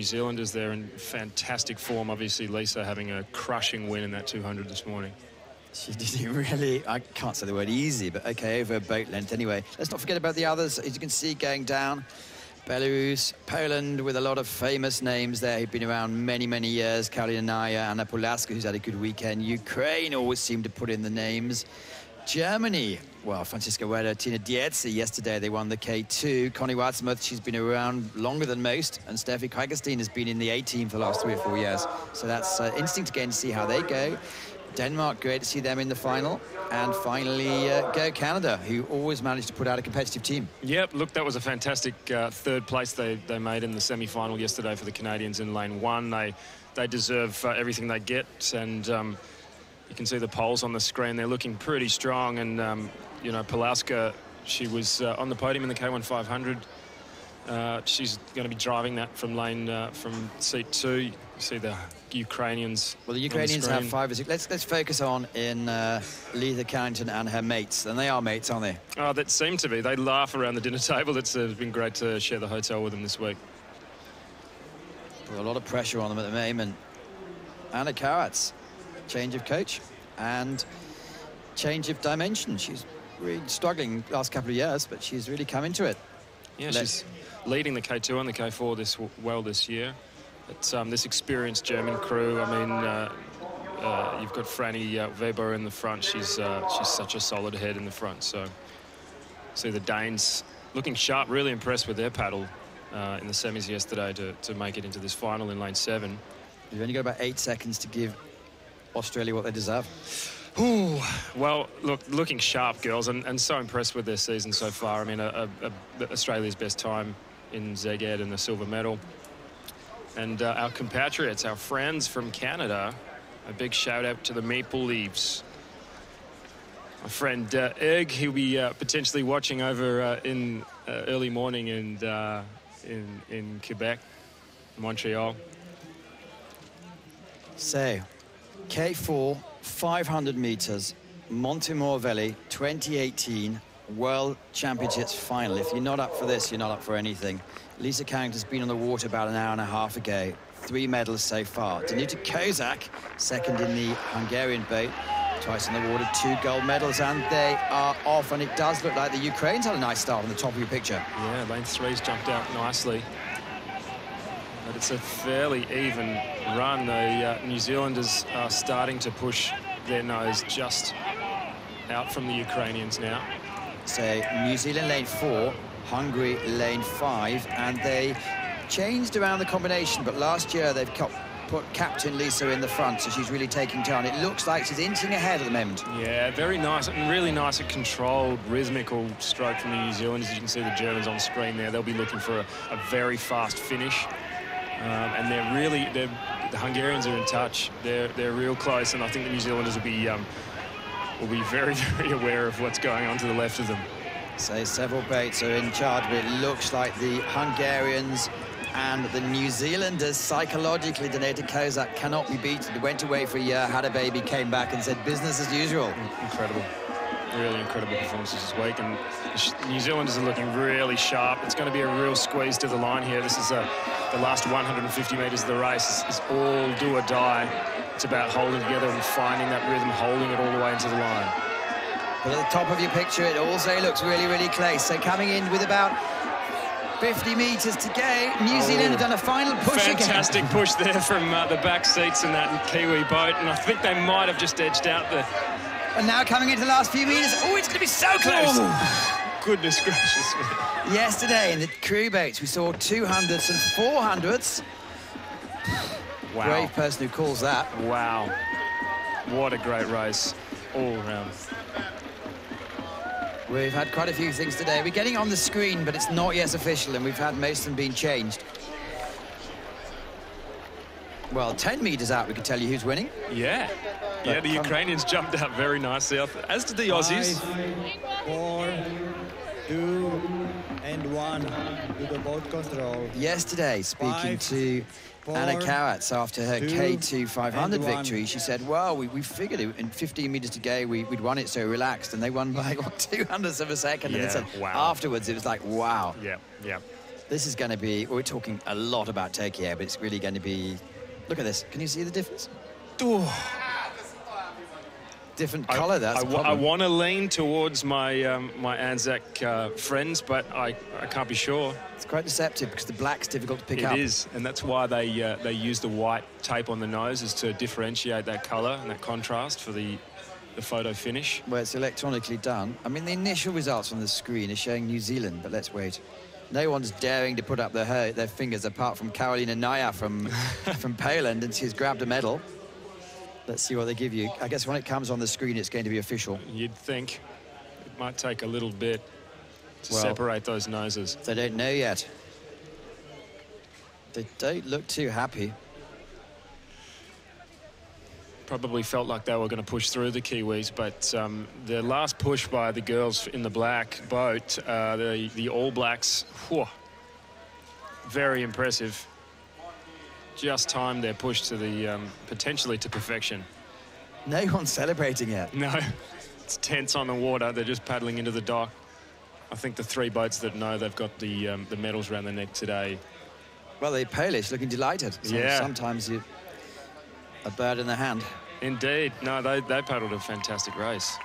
New Zealanders, they're in fantastic form. Obviously, Lisa having a crushing win in that 200 this morning. She didn't really, I can't say the word easy, but okay, over a boat length anyway. Let's not forget about the others, as you can see, going down. Belarus, Poland, with a lot of famous names there who've been around many, many years. Karolina Naya, Anna Polaska, who's had a good weekend. Ukraine always seem to put in the names. Germany, well, Franziska Weber, Tina Dietze, yesterday they won the K2. Connie Wadsmuth, she's been around longer than most. And Steffi Krigerstein has been in the A-team for the last 3 or 4 years. So that's interesting to get to see how they go. Denmark, great to see them in the final. And finally, go Canada, who always managed to put out a competitive team. Yep, look, that was a fantastic third place they made in the semi-final yesterday for the Canadians in lane 1. They deserve everything they get, and you can see the poles on the screen. They're looking pretty strong, and you know, Polaska, she was on the podium in the K1 500. She's going to be driving that from from seat 2. You see the Ukrainians. Well, the Ukrainians have 5 or 6. Let's focus on in Letha Carrington and her mates, and they are mates, aren't they? Oh, that seem to be. They laugh around the dinner table. It's been great to share the hotel with them this week. Put a lot of pressure on them at the moment. Anna Karatz, change of coach and change of dimension. She's really struggling the last couple of years, but she's really come into it. Yeah, she's leading the K2 and the K4 this year. It's this experienced German crew. I mean, you've got Franny Weber in the front. She's such a solid head in the front. So, see the Danes looking sharp. Really impressed with their paddle in the semis yesterday to make it into this final in lane 7. You've only got about 8 seconds to give Australia what they deserve. Ooh, well, looking sharp, girls, and so impressed with their season so far. I mean, Australia's best time in Szeged and the silver medal. And our compatriots, our friends from Canada, a big shout out to the Maple Leafs. My friend Erg, he'll be potentially watching over in early morning and in Quebec, Montreal. So, K4, 500 meters, Montemor-Valley, 2018 World Championships final. If you're not up for this, you're not up for anything. Lisa Carrington's been on the water about an hour and a half ago. 3 medals so far. Danuta Kozak, second in the Hungarian boat. Twice in the water, 2 gold medals, and they are off. And it does look like the Ukrainians had a nice start on the top of your picture. Yeah, lane 3's jumped out nicely. But it's a fairly even run. The New Zealanders are starting to push their nose just out from the Ukrainians now. So New Zealand lane 4, Hungary lane 5, and they changed around the combination, but last year they've put Captain Lisa in the front, so she's really taking time. It looks like she's inching ahead at the moment. Yeah, very nice and really nice and controlled, rhythmical stroke from the New Zealanders. You can see the Germans on screen there. They'll be looking for a very fast finish. And the Hungarians are in touch. They're real close, and I think the New Zealanders will be very, very aware of what's going on to the left of them. So several boats are in charge, but it looks like the Hungarians and the New Zealanders psychologically, Danuta Kozak cannot be beaten. They went away for a year, had a baby, came back and said business as usual. Incredible. Really incredible performances this week, and the New Zealanders are looking really sharp. It's going to be a real squeeze to the line here. This is the last 150 metres of the race. It's all do or die. It's about holding together and finding that rhythm, holding it all the way into the line. But at the top of your picture, it also looks really, really close. So coming in with about 50 metres to go, New Zealand have done a final push Fantastic push there from the back seats in that Kiwi boat, and I think they might have just edged out the... And now coming into the last few metres, it's going to be so close! Oh, goodness gracious me. Yesterday in the crew boats, we saw 200s and 400s. Wow. Brave person who calls that. Wow. What a great race all around. We've had quite a few things today. We're getting on the screen, but it's not yet official, and we've had most of them being changed. Well, 10 metres out, we could tell you who's winning. Yeah. Yeah, the Ukrainians jumped out very nicely, as did the Aussies. 5, 4, 2, and 1 to the boat control. Yesterday, speaking to Anna Karatz after her K2 500 victory, she said, well, we figured in 15 metres to go we'd won it so relaxed, and they won by 200ths of a second. Yeah, and they said, wow. afterwards it was like, wow. Yeah, yeah. This is going to be, we're talking a lot about Tokyo, but it's really going to be, look at this. Can you see the difference? Ooh. Different colour, that's the problem. I want to lean towards my my Anzac friends, but I can't be sure. It's quite deceptive because the black's difficult to pick up. It is, and that's why they use the white tape on the nose, is to differentiate that colour and that contrast for the photo finish. Well, it's electronically done. I mean, the initial results on the screen are showing New Zealand, but let's wait. No one's daring to put up their fingers apart from Karolina Naya from Poland, and she's grabbed a medal. Let's see what they give you. I guess when it comes on the screen, it's going to be official. You'd think it might take a little bit to separate those noses. They don't know yet. They don't look too happy. Probably felt like they were going to push through the Kiwis, but the last push by the girls in the black boat, the All Blacks, whew, very impressive. Just timed their push to the potentially to perfection. No one's celebrating yet. No, it's tense on the water. They're just paddling into the dock. I think the three boats that know they've got the medals around their neck today. Well, they're Polish, looking delighted. Yeah. Sometimes a bird in the hand. Indeed. No, they paddled a fantastic race.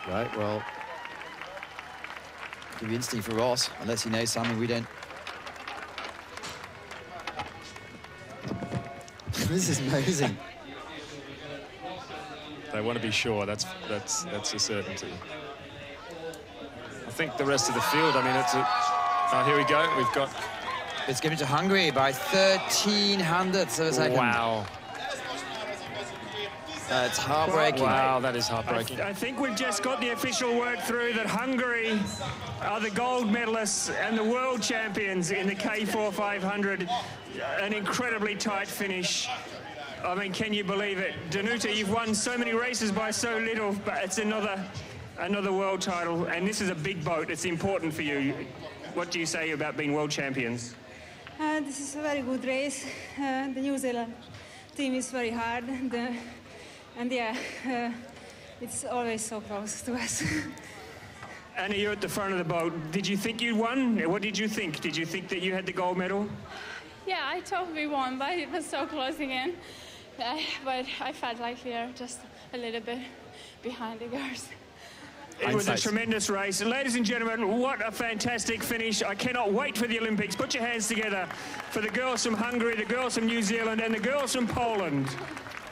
Right, well, give you instinct for Ross, unless he knows something we don't. This is amazing. They want to be sure. That's a certainty. I think the rest of the field, I mean, it's a... Oh, here we go. We've got... It's given to Hungary by 13 hundredths of a second. Wow. It's heartbreaking. Wow, that is heartbreaking. I think we've just got the official word through that Hungary are the gold medalists and the world champions in the K4-500. An incredibly tight finish. I mean, can you believe it? Danuta, you've won so many races by so little, but it's another world title, and this is a big boat. It's important for you. What do you say about being world champions? This is a very good race. The New Zealand team is very hard, and yeah, it's always so close to us. Anna, you're at the front of the boat. Did you think you won? What did you think? Did you think that you had the gold medal? Yeah, I thought we won, but it was so close again. But I felt like we are just a little bit behind the girls. It was a tremendous race. Ladies and gentlemen, what a fantastic finish. I cannot wait for the Olympics. Put your hands together for the girls from Hungary, the girls from New Zealand, and the girls from Poland.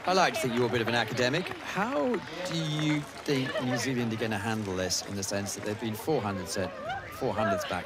I like to think you're a bit of an academic. How do you think New Zealand are going to handle this, in the sense that they've been 400s back